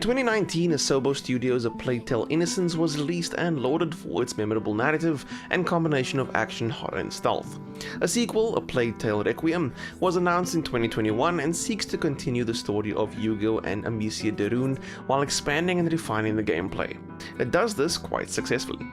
In 2019, Asobo Studios' A Plague Tale Innocence was released and lauded for its memorable narrative and combination of action, horror and stealth. A sequel, A Plague Tale Requiem, was announced in 2021 and seeks to continue the story of Hugo and Amicia de Rune while expanding and refining the gameplay. It does this quite successfully.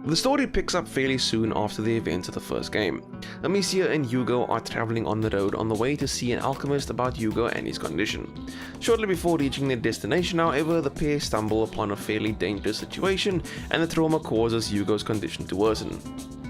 The story picks up fairly soon after the events of the first game. Amicia and Hugo are traveling on the road on the way to see an alchemist about Hugo and his condition. Shortly before reaching their destination, however, the pair stumble upon a fairly dangerous situation and the trauma causes Hugo's condition to worsen.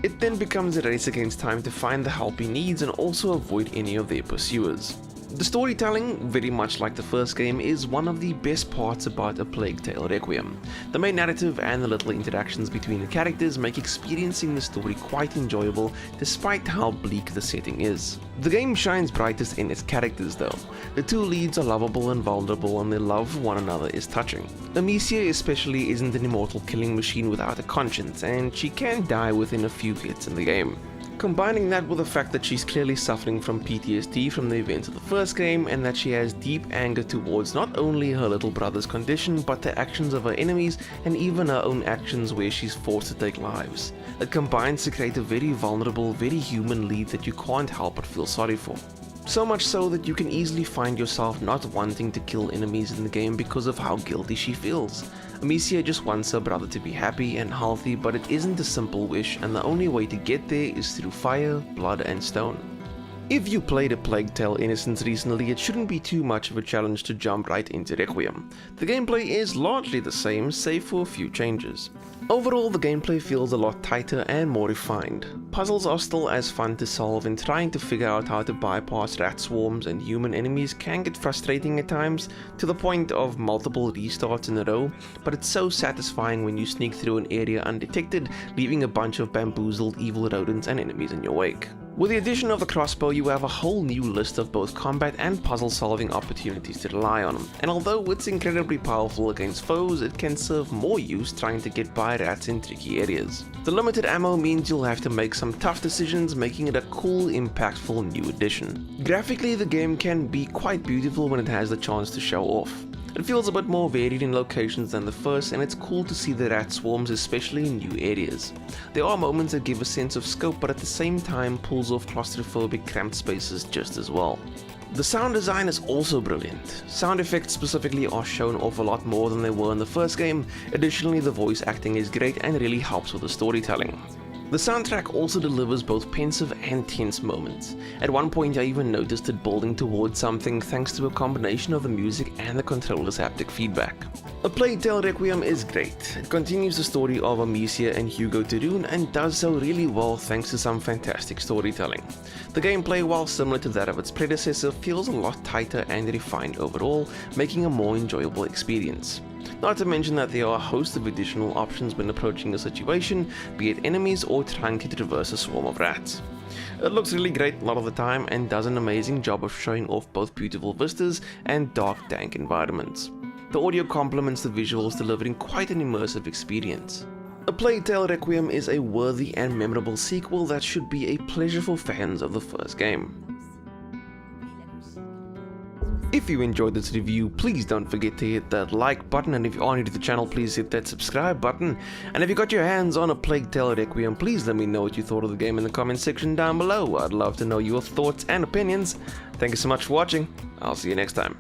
It then becomes a race against time to find the help he needs and also avoid any of their pursuers. The storytelling, very much like the first game, is one of the best parts about A Plague Tale Requiem. The main narrative and the little interactions between the characters make experiencing the story quite enjoyable despite how bleak the setting is. The game shines brightest in its characters though. The two leads are lovable and vulnerable and their love for one another is touching. Amicia especially isn't an immortal killing machine without a conscience, and she can die within a few hits in the game. Combining that with the fact that she's clearly suffering from PTSD from the events of the first game and that she has deep anger towards not only her little brother's condition but the actions of her enemies and even her own actions where she's forced to take lives. It combines to create a very vulnerable, very human lead that you can't help but feel sorry for. So much so that you can easily find yourself not wanting to kill enemies in the game because of how guilty she feels. Amicia just wants her brother to be happy and healthy, but it isn't a simple wish and the only way to get there is through fire, blood and stone. If you played A Plague Tale Innocence recently, it shouldn't be too much of a challenge to jump right into Requiem. The gameplay is largely the same, save for a few changes. Overall, the gameplay feels a lot tighter and more refined. Puzzles are still as fun to solve, and trying to figure out how to bypass rat swarms and human enemies can get frustrating at times, to the point of multiple restarts in a row, but it's so satisfying when you sneak through an area undetected, leaving a bunch of bamboozled evil rodents and enemies in your wake. With the addition of the crossbow, you have a whole new list of both combat and puzzle solving opportunities to rely on, and although it's incredibly powerful against foes, it can serve more use trying to get by rats in tricky areas. The limited ammo means you'll have to make some tough decisions, making it a cool, impactful new addition. Graphically, the game can be quite beautiful when it has the chance to show off. It feels a bit more varied in locations than the first, and it's cool to see the rat swarms, especially in new areas. There are moments that give a sense of scope, but at the same time pulls off claustrophobic cramped spaces just as well. The sound design is also brilliant. Sound effects specifically are shown off a lot more than they were in the first game. Additionally, the voice acting is great and really helps with the storytelling. The soundtrack also delivers both pensive and tense moments. At one point I even noticed it building towards something thanks to a combination of the music and the controller's haptic feedback. A Plague Tale Requiem is great. It continues the story of Amicia and Hugo de Rune and does so really well thanks to some fantastic storytelling. The gameplay, while similar to that of its predecessor, feels a lot tighter and refined overall, making a more enjoyable experience. Not to mention that there are a host of additional options when approaching a situation, be it enemies or trying to traverse a swarm of rats. It looks really great a lot of the time and does an amazing job of showing off both beautiful vistas and dark, dank environments. The audio complements the visuals, delivering quite an immersive experience. A Plague Tale Requiem is a worthy and memorable sequel that should be a pleasure for fans of the first game. If you enjoyed this review, please don't forget to hit that like button, and if you are new to the channel, please hit that subscribe button. And if you got your hands on A Plague Tale Requiem, please let me know what you thought of the game in the comment section down below. I'd love to know your thoughts and opinions. Thank you so much for watching. I'll see you next time.